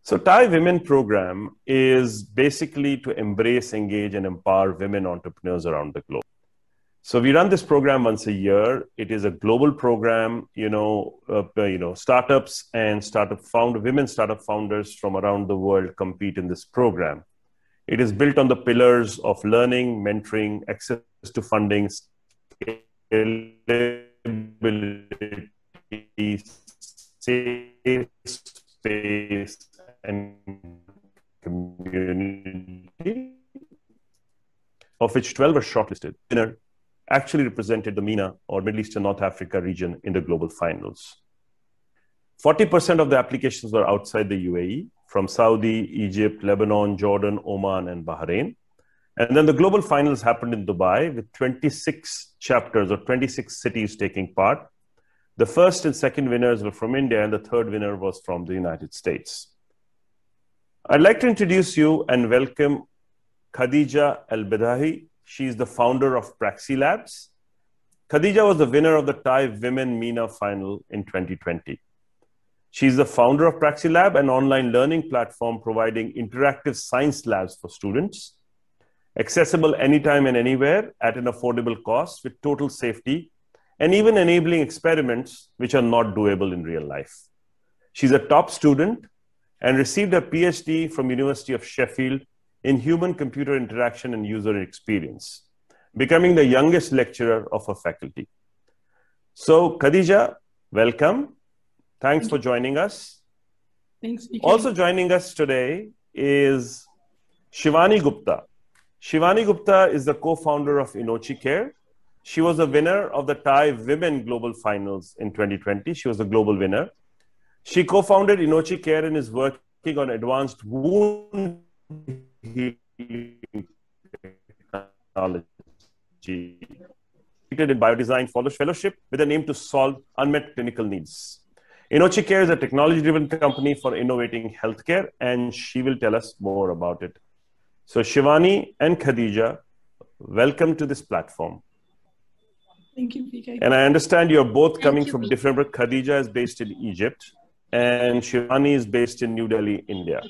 So TiE Women Program is basically to embrace, engage, and empower women entrepreneurs around the globe. So we run this program once a year. It is a global program. Startups and women startup founders from around the world compete in this program. It is built on the pillars of learning, mentoring, access to funding, scalability, safe space, and community, of which 12 were shortlisted. Winner actually represented the MENA, or Middle East and North Africa region, in the global finals. 40% of the applications were outside the UAE, from Saudi, Egypt, Lebanon, Jordan, Oman, and Bahrain. And then the global finals happened in Dubai with 26 chapters or 26 cities taking part. The first and second winners were from India, and the third winner was from the United States. I'd like to introduce you and welcome Khadija Al-Bedahi. She's the founder of Praxi Labs. Khadija was the winner of the TiE Women MENA final in 2020. She's the founder of Praxi Lab, an online learning platform providing interactive science labs for students, accessible anytime and anywhere at an affordable cost with total safety, and even enabling experiments which are not doable in real life. She's a top student and received a PhD from University of Sheffield in human computer interaction and user experience, becoming the youngest lecturer of her faculty. So Khadija, welcome. Thanks for joining us. Thanks. Also joining us today is Shivani Gupta. Shivani Gupta is the co-founder of Inochi Care. She was a winner of the TiE Women Global Finals in 2020. She was a global winner. She co-founded Inochi Care and is working on advanced wound healing technology. In biodesign fellowship with an aim to solve unmet clinical needs. Inochi Care is a technology-driven company for innovating healthcare, and she will tell us more about it. So Shivani and Khadija, welcome to this platform. Thank you, PK. And I understand you're both coming from different, but Khadija is based in Egypt and Shivani is based in New Delhi, India.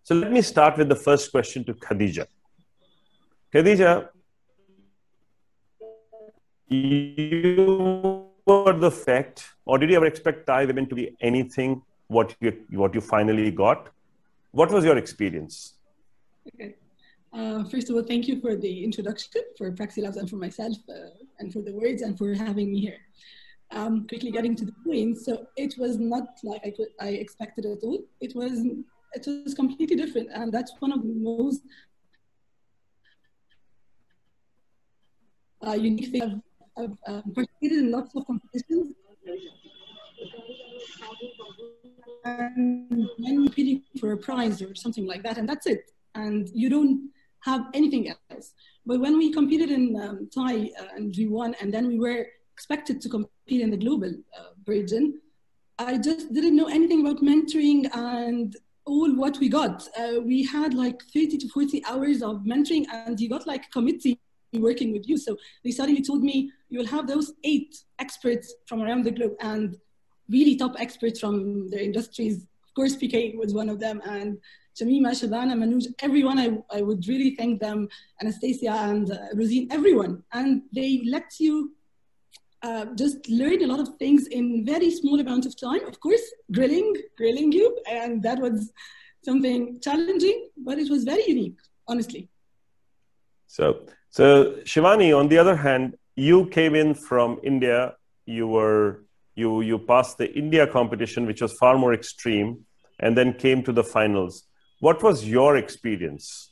So let me start with the first question to Khadija. Khadija, you were the fact, or did you ever expect TiE Women to be anything what you finally got? What was your experience? Okay. First of all, thank you for the introduction, for Praxi Labs and for myself, and for the words and for having me here. Quickly getting to the point, so it was not like I expected at all. It was completely different, and that's one of the most unique things. I've participated in lots of competitions, and then competing for a prize or something like that, and that's it. And you don't have anything else. But when we competed in TiE and we won, and then we were expected to compete in the global version, I just didn't know anything about mentoring and all what we got. We had like 30 to 40 hours of mentoring, and you got like a committee working with you. So they suddenly told me, you will have those 8 experts from around the globe, and really top experts from their industries. Of course, PK was one of them, and Shamima, Shabana, Manoj, everyone, I would really thank them, Anastasia and Rosine, everyone. And they let you just learn a lot of things in very small amount of time. Of course, grilling you, and that was something challenging, but it was very unique, honestly. So Shivani, on the other hand, you came in from India. You passed the India competition, which was far more extreme, and then came to the finals. What was your experience?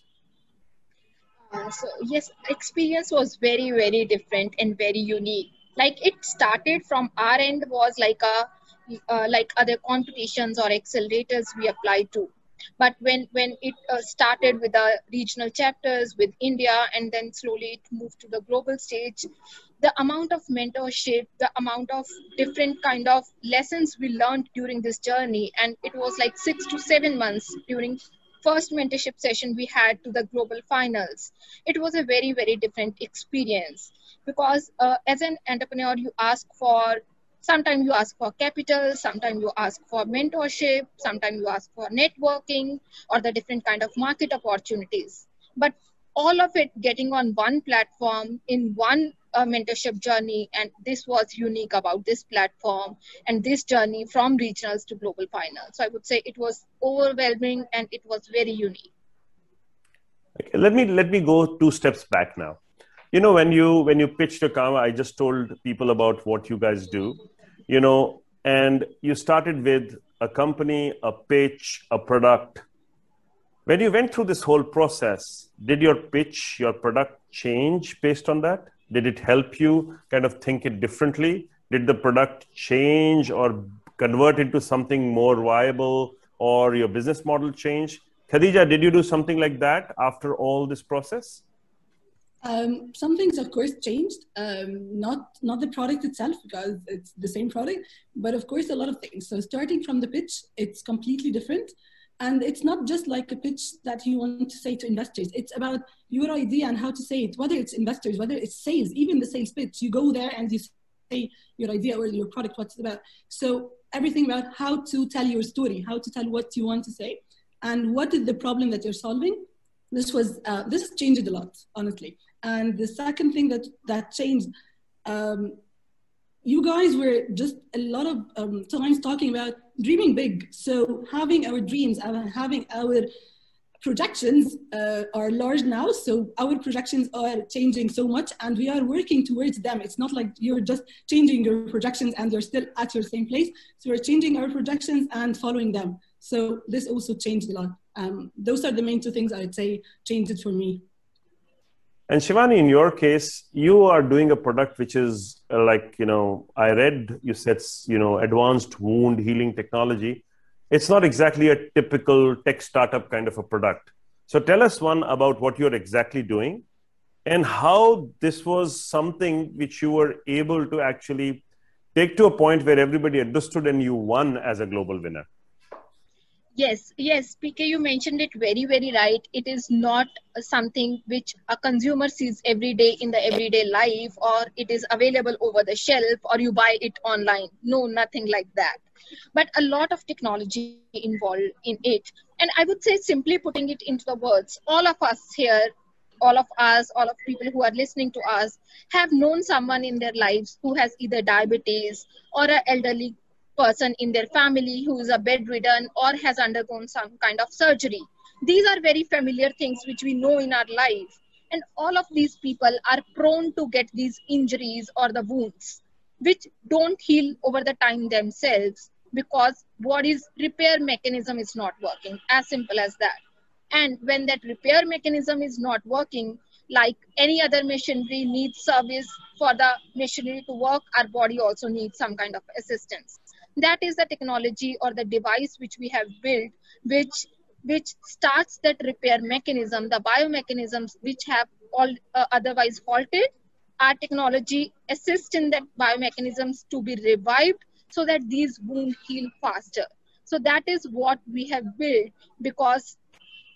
So yes, experience was very, very different and very unique. Like it started from our end was like like other competitions or accelerators we applied to. But when it started with the regional chapters with India, and then slowly it moved to the global stage, the amount of mentorship, the amount of different kind of lessons we learned during this journey, and it was like 6 to 7 months during first mentorship session we had to the global finals. It was a very, very different experience, because as an entrepreneur, you ask for Sometimes you ask for capital, sometimes you ask for mentorship, sometimes you ask for networking or the different kind of market opportunities. But all of it getting on one platform in one mentorship journey, and this was unique about this platform and this journey from regionals to global finals. So I would say it was overwhelming and it was very unique. Okay, let me go 2 steps back now. You know, when you pitched a Kama, I just told people about what you guys do, and you started with a company, a pitch, a product. When you went through this whole process, did your pitch, your product change based on that? Did it help you kind of think it differently? Did the product change or convert into something more viable, or your business model change? Khadija, did you do something like that after all this process? Some things, of course, changed. Not the product itself, because it's the same product, but of course, a lot of things. So starting from the pitch, it's completely different. And it's not just like a pitch that you want to say to investors. It's about your idea and how to say it, whether it's investors, whether it's sales, even the sales pitch. You go there and you say your idea or your product, what it's about. So everything about how to tell your story, how to tell what you want to say, and what is the problem that you're solving. This changed a lot, honestly. And the second thing that changed, you guys were just a lot of times talking about dreaming big. So having our dreams, having our projections are large now. So our projections are changing so much and we are working towards them. It's not like you're just changing your projections and you're still at your same place. So we're changing our projections and following them. So this also changed a lot. Those are the main 2 things I'd say changed it for me. And Shivani, in your case, you are doing a product which is I read you said, advanced wound healing technology. It's not exactly a typical tech startup kind of a product. So tell us one about what you're exactly doing and how this was something which you were able to actually take to a point where everybody understood and you won as a global winner. Yes, PK, you mentioned it very, very right. It is not something which a consumer sees every day in the everyday life, or it is available over the shelf, or you buy it online. No, nothing like that. But a lot of technology involved in it. And I would say, simply putting it into the words, all of us here, all of us, all of people who are listening to us, have known someone in their lives who has either diabetes or an elderly person in their family who is a bedridden or has undergone some kind of surgery. These are very familiar things which we know in our life. And all of these people are prone to get these injuries or the wounds, which don't heal over the time themselves because body's repair mechanism is not working. As simple as that. And when that repair mechanism is not working, like any other machinery needs service for the machinery to work, our body also needs some kind of assistance. That is the technology or the device which we have built, which starts that repair mechanism, the biomechanisms which have all otherwise halted. Our technology assists in that biomechanisms to be revived so that these wounds heal faster. So that is what we have built, because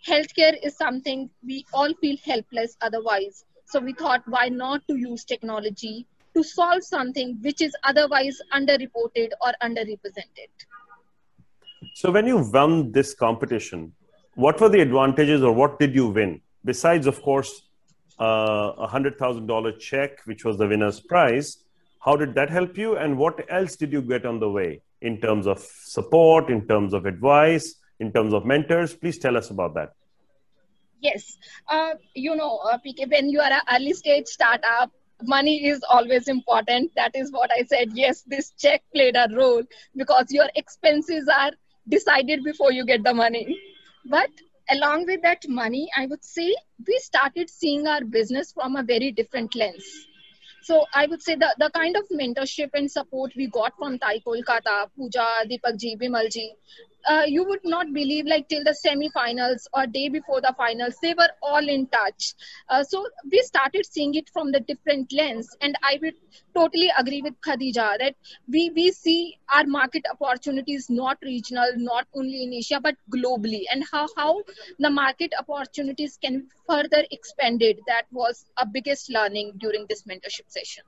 healthcare is something we all feel helpless otherwise. So we thought, why not to use technology to solve something which is otherwise underreported or underrepresented. So when you won this competition, what were the advantages or what did you win? Besides, of course, a $100,000 check, which was the winner's prize, how did that help you? And what else did you get on the way in terms of support, in terms of advice, in terms of mentors? Please tell us about that. Yes. PK, when you are an early stage startup, money is always important. That is what I said. Yes, this check played a role because your expenses are decided before you get the money. But along with that money, I would say we started seeing our business from a very different lens. So I would say the kind of mentorship and support we got from TiE Kolkata, Pooja, Deepak ji, Bimal ji, you would not believe, like till the semi-finals or day before the finals, they were all in touch. So we started seeing it from the different lens. And I would totally agree with Khadija that we see our market opportunities not regional, not only in Asia, but globally. And how the market opportunities can be further expanded. That was a biggest learning during this mentorship session.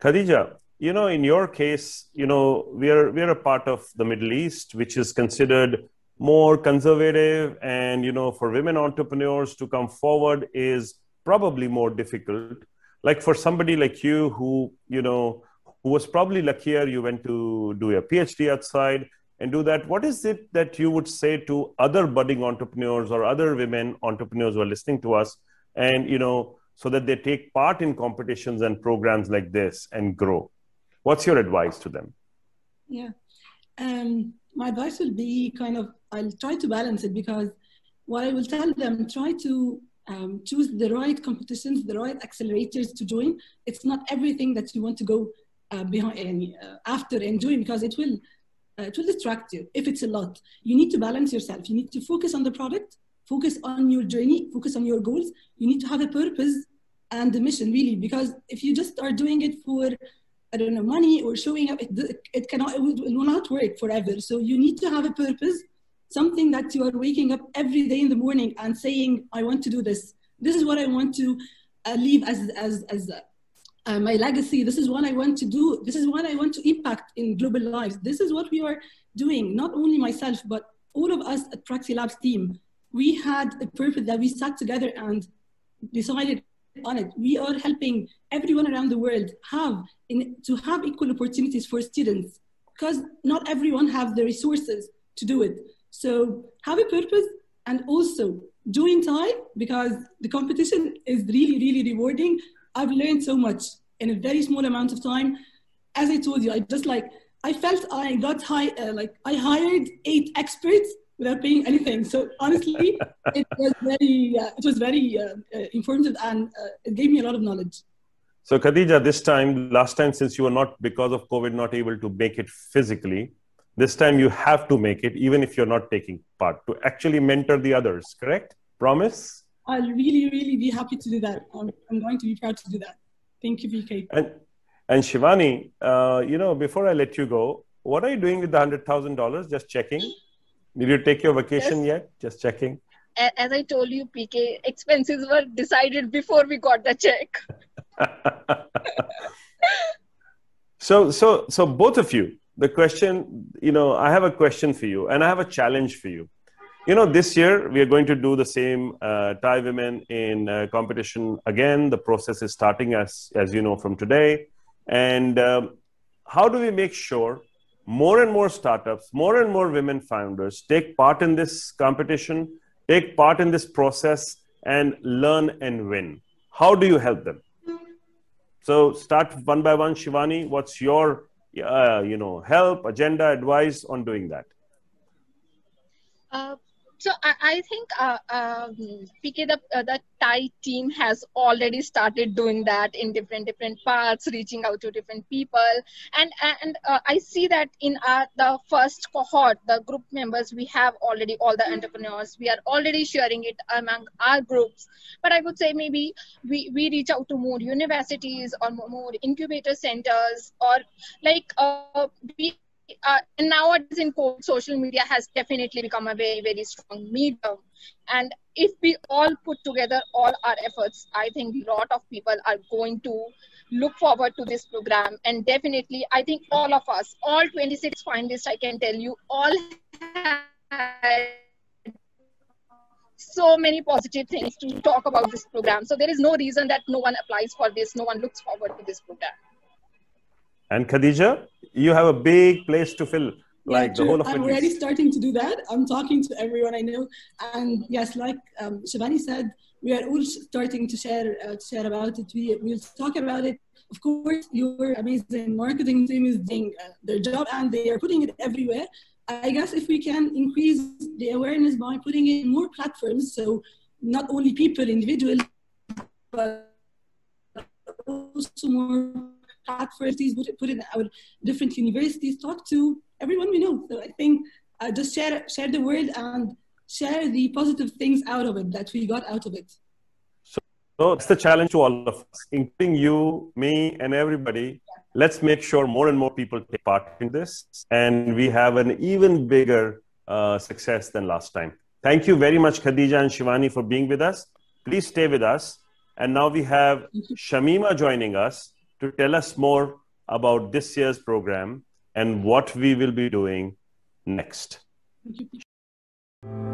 Khadija, in your case, we're a part of the Middle East, which is considered more conservative, and for women entrepreneurs to come forward is probably more difficult. Like for somebody like you who was probably luckier, you went to do a PhD outside and do that. What is it that you would say to other budding entrepreneurs or other women entrepreneurs who are listening to us, and so that they take part in competitions and programs like this and grow? What's your advice to them? Yeah. My advice will be I'll try to balance it, because what I will tell them, try to choose the right competitions, the right accelerators to join. It's not everything that you want to go behind after and join, because it will distract you if it's a lot. You need to balance yourself. You need to focus on the product, focus on your journey, focus on your goals. You need to have a purpose and a mission, really, because if you just are doing it for, I don't know, money or showing up, it will not work forever. So you need to have a purpose, something that you are waking up every day in the morning and saying, I want to do this. This is what I want to leave as my legacy. This is what I want to do. This is what I want to impact in global lives. This is what we are doing, not only myself, but all of us at Praxi Labs team. We had a purpose that we sat together and decided on it. We are helping everyone around the world to have equal opportunities for students, because not everyone has the resources to do it. So have a purpose, and also join TiE, because the competition is really, really rewarding. I've learned so much in a very small amount of time. As I told you, I felt I got I hired 8 experts without paying anything. So honestly, it was very informative, and it gave me a lot of knowledge. So Khadija, last time, since you were not, because of COVID, not able to make it physically, this time you have to make it, even if you're not taking part, to actually mentor the others, correct? Promise? I'll really, really be happy to do that. I'm going to be proud to do that. Thank you, VK. And Shivani, before I let you go, what are you doing with the $100,000? Just checking. Did you take your vacation yet? Just checking. As I told you, PK, expenses were decided before we got the check. So both of you, the question, I have a question for you, and I have a challenge for you. This year we are going to do the same TiE Women in competition again. The process is starting as you know from today. And how do we make sure more and more startups, more and more women founders take part in this competition, take part in this process, and learn and win? How do you help them? So start one by one. Shivani, what's your help, agenda, advice on doing that? So I think PK, the TiE team has already started doing that in different parts, reaching out to different people, and I see that in the first cohort, the group members, we have already all the entrepreneurs. We are already sharing it among our groups. But I would say maybe we reach out to more universities or more incubator centers, or and nowadays in COVID, social media has definitely become a very, very strong medium. And if we all put together all our efforts, I think a lot of people are going to look forward to this program. And definitely, I think all of us, all 26 finalists, I can tell you, all had so many positive things to talk about this program. So there is no reason that no one applies for this, no one looks forward to this program. And Khadija, you have a big place to fill, like the whole of I'm already starting to do that. I'm talking to everyone I know. And yes, like Shivani said, we are all starting to share about it. We'll talk about it. Of course, your amazing marketing team is doing their job, and they are putting it everywhere. I guess if we can increase the awareness by putting it in more platforms, so not only people, individuals, but also more platforms, put in our different universities, talk to everyone we know. So I think just share the word and share the positive things out of it that we got out of it. So it's the challenge to all of us, including you, me, and everybody. Let's make sure more and more people take part in this, and we have an even bigger success than last time. Thank you very much, Khadija and Shivani, for being with us. Please stay with us. And now we have Shamima joining us to tell us more about this year's program and what we will be doing next. Thank you.